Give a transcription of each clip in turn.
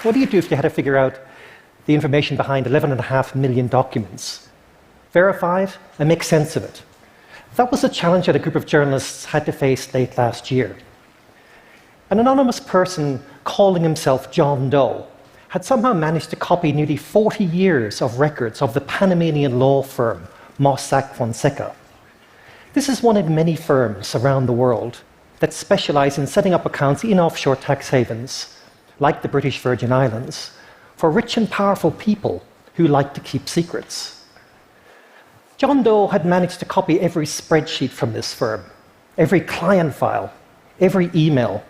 What do you do if you had to figure out the information behind 11.5 million documents? Verify it and make sense of it. That was a challenge that a group of journalists had to face late last year. An anonymous person calling himself John Doe had somehow managed to copy nearly 40 years of records of the Panamanian law firm Mossack Fonseca. This is one of many firms around the world that specialize in setting up accounts in offshore tax havens, like the British Virgin Islands, for rich and powerful people who like to keep secrets. John Doe had managed to copy every spreadsheet from this firm, every client file, every email,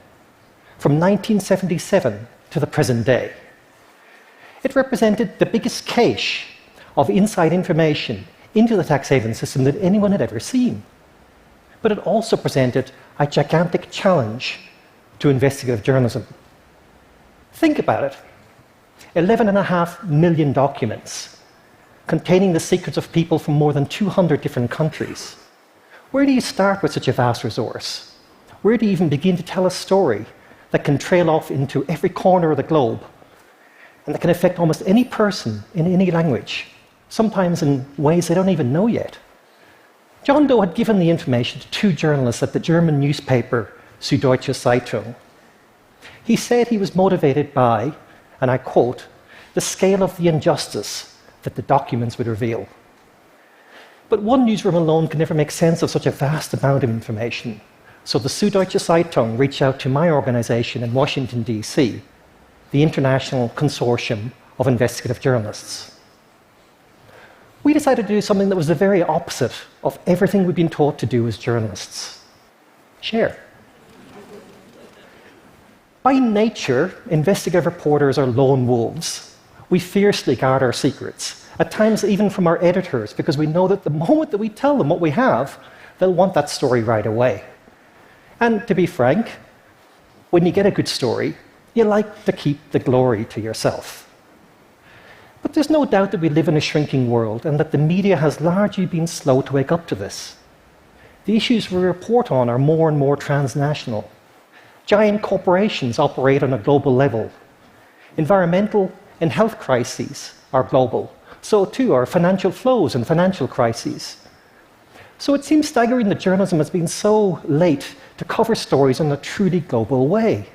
from 1977 to the present day. It represented the biggest cache of inside information into the tax haven system that anyone had ever seen. But it also presented a gigantic challenge to investigative journalism. Think about it. 11.5 million documents containing the secrets of people from more than 200 different countries. Where do you start with such a vast resource? Where do you even begin to tell a story that can trail off into every corner of the globe and that can affect almost any person in any language, sometimes in ways they don't even know yet? John Doe had given the information to two journalists at the German newspaper Süddeutsche Zeitung. He said he was motivated by, and I quote, the scale of the injustice that the documents would reveal. But one newsroom alone can never make sense of such a vast amount of information. So the Süddeutsche Zeitung reached out to my organization in Washington, D.C., the International Consortium of Investigative Journalists. We decided to do something that was the very opposite of everything we've been taught to do as journalists. Share. By nature, investigative reporters are lone wolves. We fiercely guard our secrets, at times even from our editors, because we know that the moment that we tell them what we have, they'll want that story right away. And to be frank, when you get a good story, you like to keep the glory to yourself. But there's no doubt that we live in a shrinking world and that the media has largely been slow to wake up to this. The issues we report on are more and more transnational. Giant corporations operate on a global level. Environmental and health crises are global. So too are financial flows and financial crises. So it seems staggering that journalism has been so late to cover stories in a truly global way.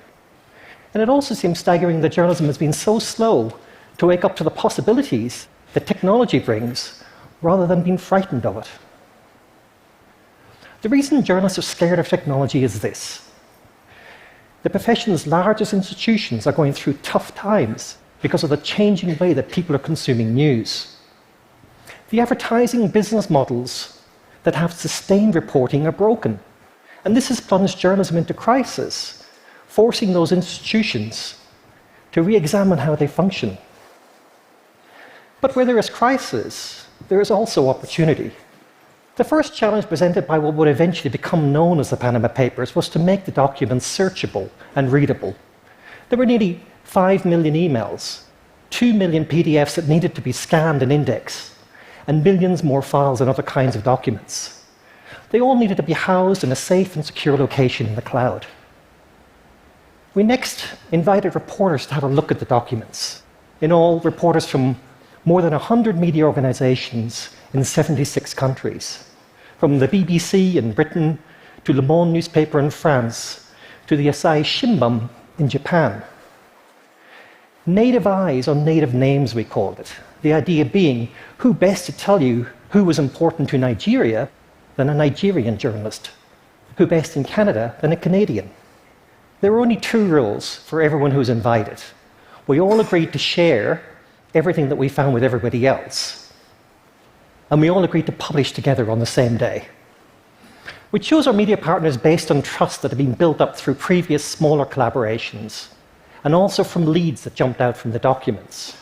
And it also seems staggering that journalism has been so slow to wake up to the possibilities that technology brings, rather than being frightened of it. The reason journalists are scared of technology is this. The profession's largest institutions are going through tough times because of the changing way that people are consuming news. The advertising business models that have sustained reporting are broken. And this has plunged journalism into crisis, forcing those institutions to re-examine how they function. But where there is crisis, there is also opportunity. The first challenge presented by what would eventually become known as the Panama Papers was to make the documents searchable and readable. There were nearly 5 million emails, 2 million PDFs that needed to be scanned and indexed, and millions more files and other kinds of documents. They all needed to be housed in a safe and secure location in the cloud. We next invited reporters to have a look at the documents. In all, reporters from more than 100 media organizations in 76 countries, from the BBC in Britain to Le Monde newspaper in France to the Asahi Shimbun in Japan. Native eyes on native names, we called it. The idea being, who best to tell you who was important to Nigeria than a Nigerian journalist? Who best in Canada than a Canadian? There were only 2 rules for everyone who was invited. We all agreed to share everything that we found with everybody else. And we all agreed to publish together on the same day. We chose our media partners based on trust that had been built up through previous smaller collaborations, and also from leads that jumped out from the documents.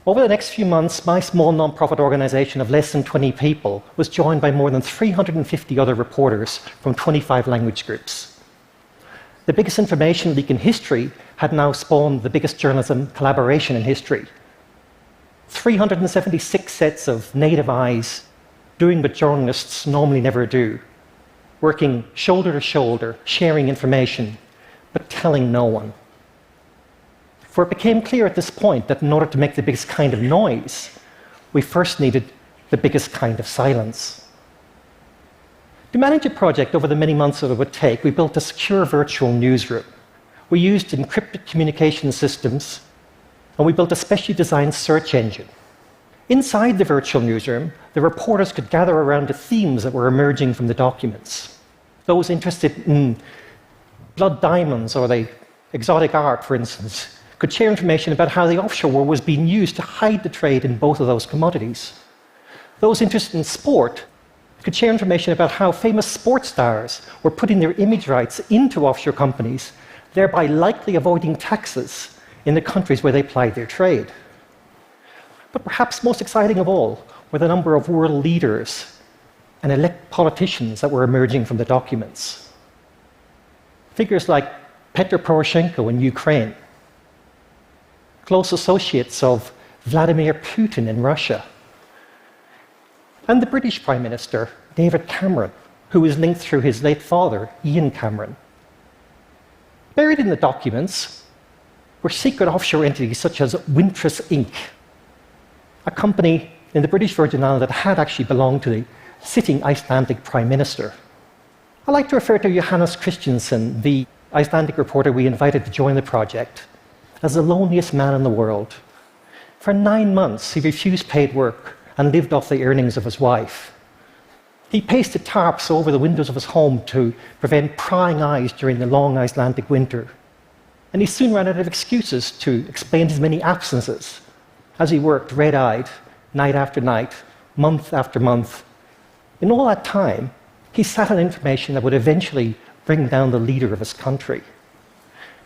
Over the next few months, my small non-profit organization of less than 20 people was joined by more than 350 other reporters from 25 language groups. The biggest information leak in history had now spawned the biggest journalism collaboration in history. 376 sets of native eyes doing what journalists normally never do, working shoulder to shoulder, sharing information, but telling no one. For it became clear at this point that in order to make the biggest kind of noise, we first needed the biggest kind of silence. To manage a project over the many months that it would take, we built a secure virtual newsroom. We used encrypted communication systems, and we built a specially designed search engine. Inside the virtual newsroom, the reporters could gather around the themes that were emerging from the documents. Those interested in blood diamonds or the exotic art, for instance, could share information about how the offshore world was being used to hide the trade in both of those commodities. Those interested in sport could share information about how famous sports stars were putting their image rights into offshore companies, thereby likely avoiding taxes in the countries where they plied their trade. But perhaps most exciting of all were the number of world leaders and elect politicians that were emerging from the documents. Figures like Petro Poroshenko in Ukraine, close associates of Vladimir Putin in Russia, and the British Prime Minister, David Cameron, who was linked through his late father, Ian Cameron. Buried in the documents were secret offshore entities such as Wintris Inc., a company in the British Virgin Islands that had actually belonged to the sitting Icelandic Prime Minister. I like to refer to Johannes Christiansen, the Icelandic reporter we invited to join the project, as the loneliest man in the world. For 9 months, he refused paid work and lived off the earnings of his wife. He pasted tarps over the windows of his home to prevent prying eyes during the long Icelandic winter. And he soon ran out of excuses to explain his many absences as he worked red-eyed, night after night, month after month. In all that time, he sat on information that would eventually bring down the leader of his country.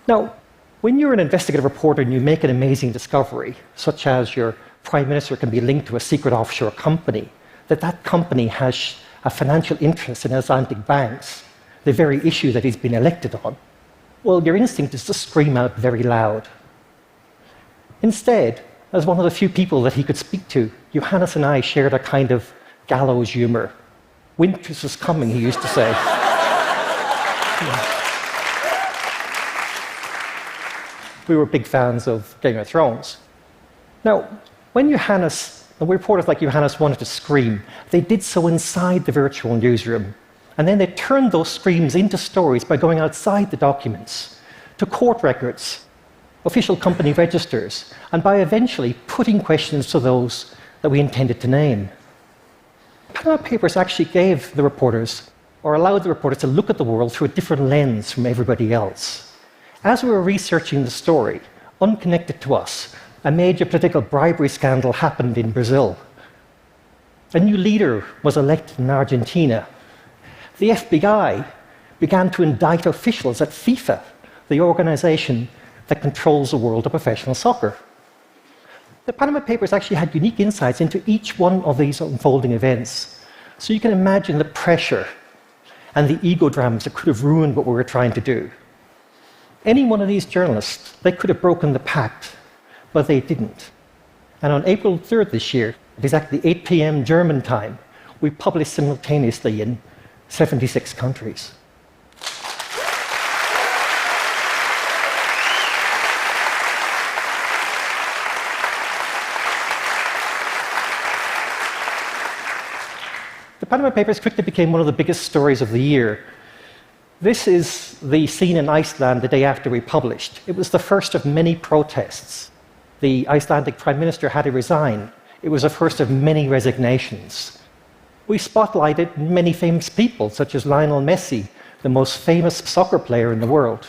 Now, when you're an investigative reporter and you make an amazing discovery, such as your prime minister can be linked to a secret offshore company, that company has a financial interest in Icelandic banks, the very issue that he's been elected on, well, your instinct is to scream out very loud. Instead, as one of the few people that he could speak to, Johannes and I shared a kind of gallows humor. Winters was coming, he used to say. We were big fans of Game of Thrones. Now, when Johannes, and reporters like Johannes wanted to scream, they did so inside the virtual newsroom. And then they turned those screams into stories by going outside the documents, to court records, official company registers, and by eventually putting questions to those that we intended to name. Panama Papers actually gave the reporters, or allowed the reporters to look at the world through a different lens from everybody else. As we were researching the story, unconnected to us, a major political bribery scandal happened in Brazil. A new leader was elected in Argentina. The FBI began to indict officials at FIFA, the organization that controls the world of professional soccer. The Panama Papers actually had unique insights into each one of these unfolding events. So you can imagine the pressure and the ego dramas that could have ruined what we were trying to do. Any one of these journalists, they could have broken the pact, but they didn't. And on April 3rd this year, at exactly 8 p.m. German time, we published simultaneously in 76 countries. The Panama Papers quickly became one of the biggest stories of the year. This is the scene in Iceland the day after we published. It was the first of many protests. The Icelandic Prime Minister had to resign. It was the first of many resignations. We spotlighted many famous people, such as Lionel Messi, the most famous soccer player in the world.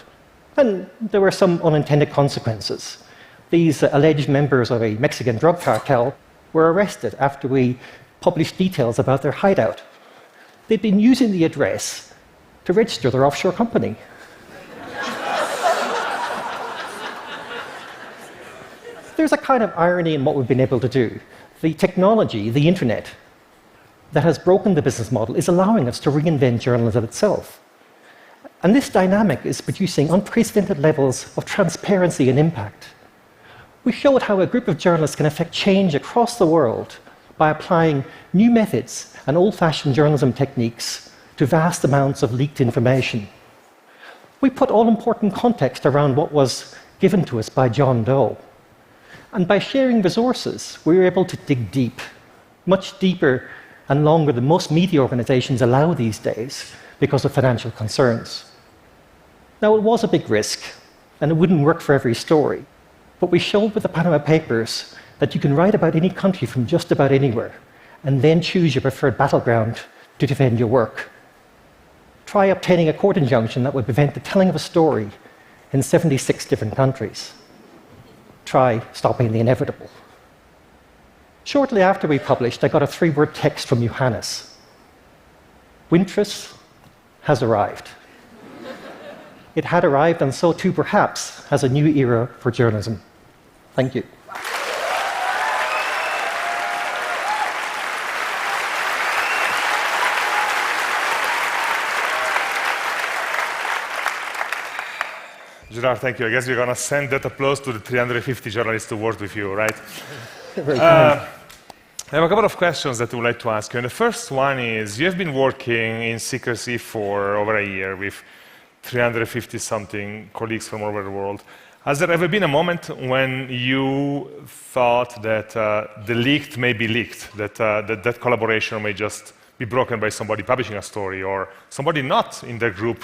And there were some unintended consequences. These alleged members of a Mexican drug cartel were arrested after we published details about their hideout. They'd been using the address to register their offshore company. There's a kind of irony in what we've been able to do. The technology, the internet, that has broken the business model is allowing us to reinvent journalism itself. And this dynamic is producing unprecedented levels of transparency and impact. We showed how a group of journalists can affect change across the world by applying new methods and old-fashioned journalism techniques to vast amounts of leaked information. We put all-important context around what was given to us by John Doe. And by sharing resources, we were able to dig deep, much deeper and longer than most media organizations allow these days because of financial concerns. Now, it was a big risk, and it wouldn't work for every story, but we showed with the Panama Papers that you can write about any country from just about anywhere, and then choose your preferred battleground to defend your work. Try obtaining a court injunction that would prevent the telling of a story in 76 different countries. Try stopping the inevitable. Shortly after we published, I got a 3-word text from Johannes. Wintris has arrived. It had arrived, and so too, perhaps, has a new era for journalism. Thank you. Gerard, thank you. I guess we're going to send that applause to the 350 journalists who worked with you, right? Very kind. I have a couple of questions that I would like to ask you. And the first one is, you have been working in secrecy for over a year with 350-something colleagues from all over the world. Has there ever been a moment when you thought that the leaked may be leaked, that collaboration may just be broken by somebody publishing a story, or somebody not in their group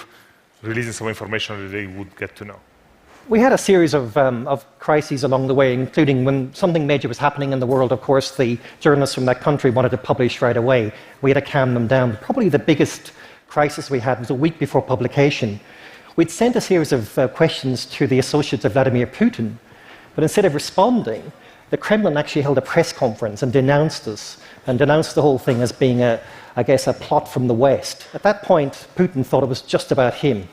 releasing some information that they would get to know? We had a series of crises along the way, including when something major was happening in the world. Of course, the journalists from that country wanted to publish right away. We had to calm them down. Probably the biggest crisis we had was a week before publication. We'd sent a series of questions to the associates of Vladimir Putin, but instead of responding, the Kremlin actually held a press conference and denounced us, and denounced the whole thing as being, a plot from the West. At that point, Putin thought it was just about him.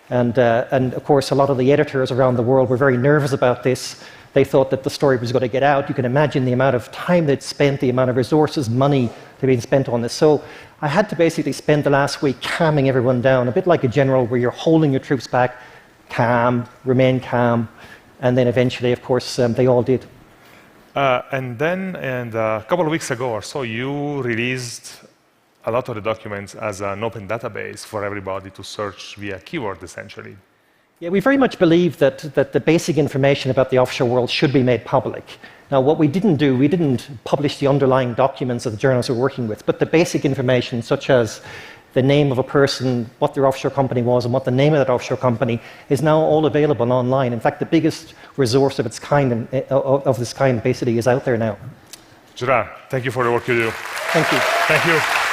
And of course, a lot of the editors around the world were very nervous about this. They thought that the story was going to get out. You can imagine the amount of time they'd spent, the amount of resources, money that had been spent on this. So I had to basically spend the last week calming everyone down, a bit like a general where you're holding your troops back, calm, remain calm, and then eventually, of course, they all did. And a couple of weeks ago or so, you released a lot of the documents as an open database for everybody to search via keyword, essentially. Yeah, we very much believe that the basic information about the offshore world should be made public. Now, what we didn't do, we didn't publish the underlying documents that the journalists were working with, but the basic information, such as the name of a person, what their offshore company was, and what the name of that offshore company is now all available online. In fact, the biggest resource of its kind, of this kind, basically, is out there now. Gerard, thank you for the work you do. Thank you. Thank you.